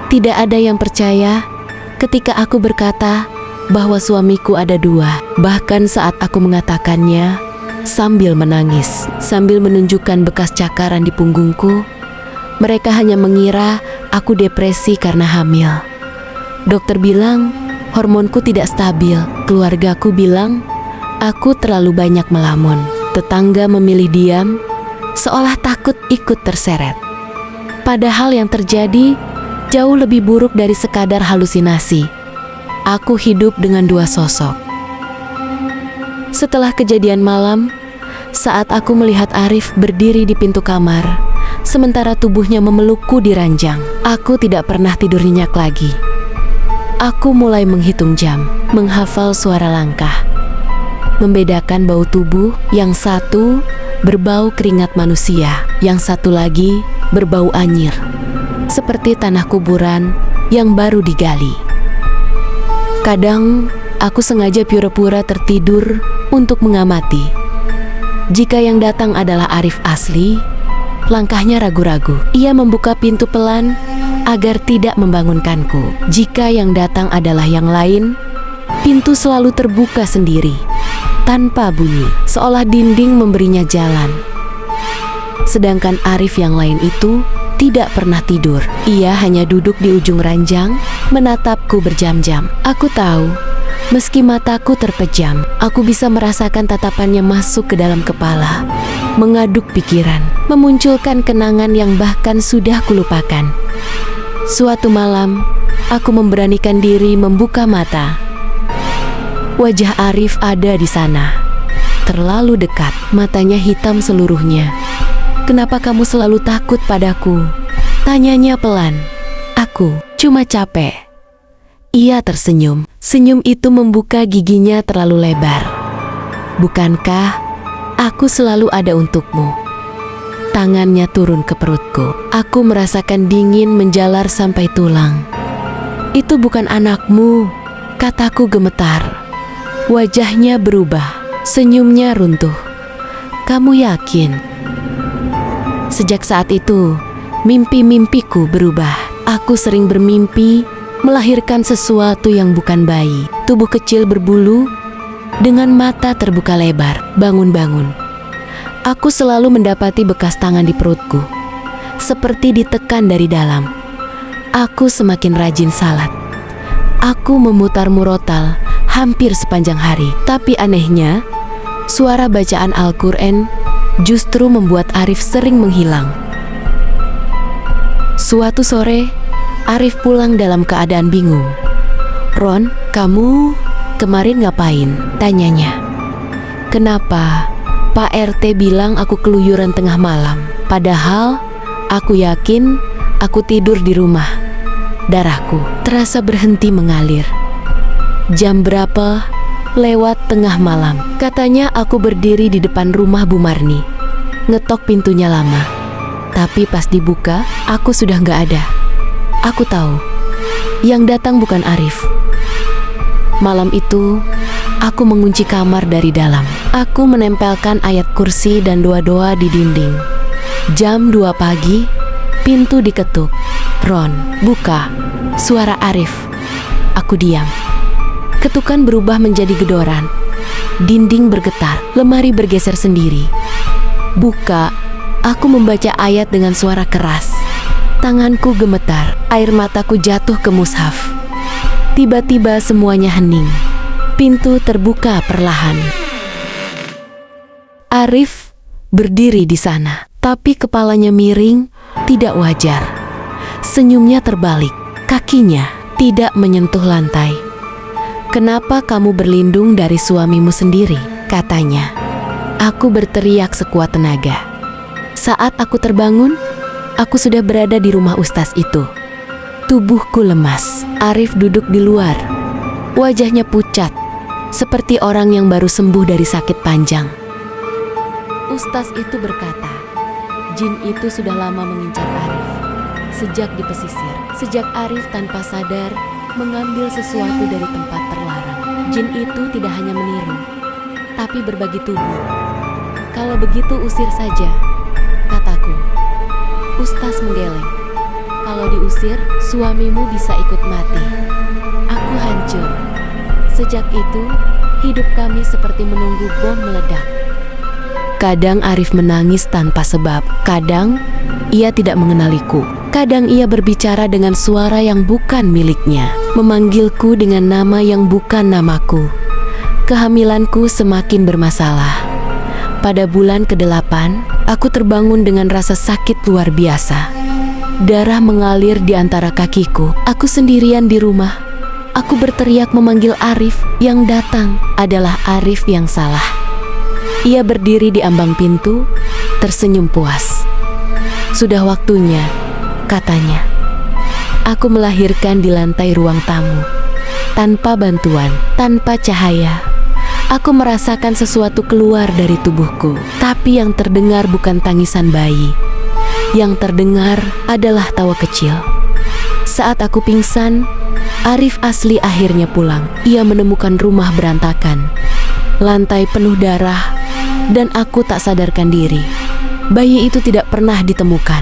Tidak ada yang percaya ketika aku berkata bahwa suamiku ada dua. Bahkan saat aku mengatakannya sambil menangis, sambil menunjukkan bekas cakaran di punggungku, mereka hanya mengira aku depresi karena hamil. Dokter bilang hormonku tidak stabil. Keluargaku bilang aku terlalu banyak melamun. Tetangga memilih diam, seolah takut ikut terseret. Padahal yang terjadi jauh lebih buruk dari sekadar halusinasi. Aku hidup dengan dua sosok. Setelah kejadian malam, saat aku melihat Arif berdiri di pintu kamar, sementara tubuhnya memelukku di ranjang, aku tidak pernah tidur nyenyak lagi. Aku mulai menghitung jam, menghafal suara langkah, membedakan bau tubuh. Yang satu berbau keringat manusia, yang satu lagi berbau anyir, seperti tanah kuburan yang baru digali. Kadang aku sengaja pura-pura tertidur untuk mengamati. Jika yang datang adalah Arif asli, langkahnya ragu-ragu. Ia membuka pintu pelan agar tidak membangunkanku. Jika yang datang adalah yang lain, pintu selalu terbuka sendiri, tanpa bunyi, seolah dinding memberinya jalan. Sedangkan Arif yang lain itu tidak pernah tidur. Ia hanya duduk di ujung ranjang, menatapku berjam-jam. Aku tahu, meski mataku terpejam, aku bisa merasakan tatapannya masuk ke dalam kepala, mengaduk pikiran, memunculkan kenangan yang bahkan sudah kulupakan. Suatu malam, aku memberanikan diri membuka mata. Wajah Arif ada di sana, terlalu dekat, matanya hitam seluruhnya. "Kenapa kamu selalu takut padaku?" tanyanya pelan. "Aku cuma capek." Ia tersenyum. Senyum itu membuka giginya terlalu lebar. "Bukankah aku selalu ada untukmu?" Tangannya turun ke perutku. Aku merasakan dingin menjalar sampai tulang. "Itu bukan anakmu," kataku gemetar. Wajahnya berubah, senyumnya runtuh. "Kamu yakin?" Sejak saat itu, mimpi-mimpiku berubah. Aku sering bermimpi melahirkan sesuatu yang bukan bayi. Tubuh kecil berbulu, dengan mata terbuka lebar. Bangun-bangun, aku selalu mendapati bekas tangan di perutku, seperti ditekan dari dalam. Aku semakin rajin salat. Aku memutar murotal hampir sepanjang hari. Tapi anehnya, suara bacaan Al-Quran justru membuat Arif sering menghilang. Suatu sore, Arif pulang dalam keadaan bingung. "Ron, kamu kemarin ngapain?" tanyanya. "Kenapa? Pak RT bilang aku keluyuran tengah malam. Padahal aku yakin aku tidur di rumah." Darahku terasa berhenti mengalir. "Jam berapa?" "Lewat tengah malam." Katanya aku berdiri di depan rumah Bu Marni, ngetok pintunya lama. Tapi pas dibuka, aku sudah gak ada. Aku tahu, yang datang bukan Arif. Malam itu, aku mengunci kamar dari dalam. Aku menempelkan ayat kursi dan doa-doa di dinding. Jam 2 pagi, pintu diketuk. "Ron, buka." Suara Arif. Aku diam. Ketukan berubah menjadi gedoran. Dinding bergetar, lemari bergeser sendiri. "Buka." Aku membaca ayat dengan suara keras. Tanganku gemetar, air mataku jatuh ke mushaf. Tiba-tiba semuanya hening. Pintu terbuka perlahan. Arif berdiri di sana, tapi kepalanya miring, tidak wajar. Senyumnya terbalik, kakinya tidak menyentuh lantai. "Kenapa kamu berlindung dari suamimu sendiri?" katanya. Aku berteriak sekuat tenaga. Saat aku terbangun, aku sudah berada di rumah ustaz itu. Tubuhku lemas. Arif duduk di luar. Wajahnya pucat, seperti orang yang baru sembuh dari sakit panjang. Ustaz itu berkata, jin itu sudah lama mengincar Arif. Sejak di pesisir, sejak Arif tanpa sadar mengambil sesuatu dari tempat terlarang. Jin itu tidak hanya meniru, tapi berbagi tubuh. "Kalau begitu usir saja," kataku. Ustaz menggeleng. Kalau diusir, suamimu bisa ikut mati. Aku hancur. Sejak itu, hidup kami seperti menunggu bom meledak. Kadang Arif menangis tanpa sebab. Kadang, ia tidak mengenaliku. Kadang ia berbicara dengan suara yang bukan miliknya, memanggilku dengan nama yang bukan namaku. Kehamilanku semakin bermasalah. Pada bulan ke-8, aku terbangun dengan rasa sakit luar biasa. Darah mengalir di antara kakiku. Aku sendirian di rumah. Aku berteriak memanggil Arif. Yang datang adalah Arif yang salah. Ia berdiri di ambang pintu, tersenyum puas. Sudah waktunya, katanya. Aku melahirkan di lantai ruang tamu. Tanpa bantuan, tanpa cahaya. Aku merasakan sesuatu keluar dari tubuhku, tapi yang terdengar bukan tangisan bayi. Yang terdengar adalah tawa kecil. Saat aku pingsan, Arif Asli akhirnya pulang. Ia menemukan rumah berantakan, lantai penuh darah, dan aku tak sadarkan diri. Bayi itu tidak pernah ditemukan.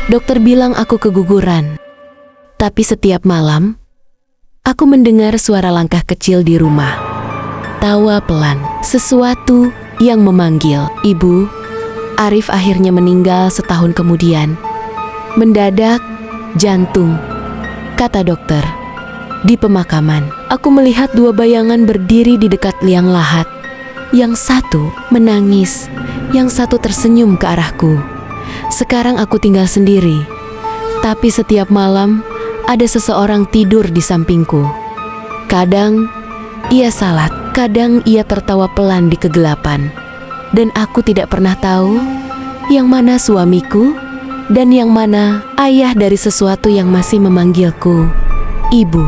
Dokter bilang aku keguguran. Tapi setiap malam, aku mendengar suara langkah kecil di rumah. Tawa pelan, sesuatu yang memanggil, "Ibu." Arif akhirnya meninggal setahun kemudian. Mendadak, jantung, kata dokter. Di pemakaman, aku melihat dua bayangan berdiri di dekat liang lahat. Yang satu menangis, yang satu tersenyum ke arahku. Sekarang aku tinggal sendiri, tapi setiap malam ada seseorang tidur di sampingku. Kadang ia salat, kadang ia tertawa pelan di kegelapan. Dan aku tidak pernah tahu yang mana suamiku dan yang mana ayah dari sesuatu yang masih memanggilku, Ibu.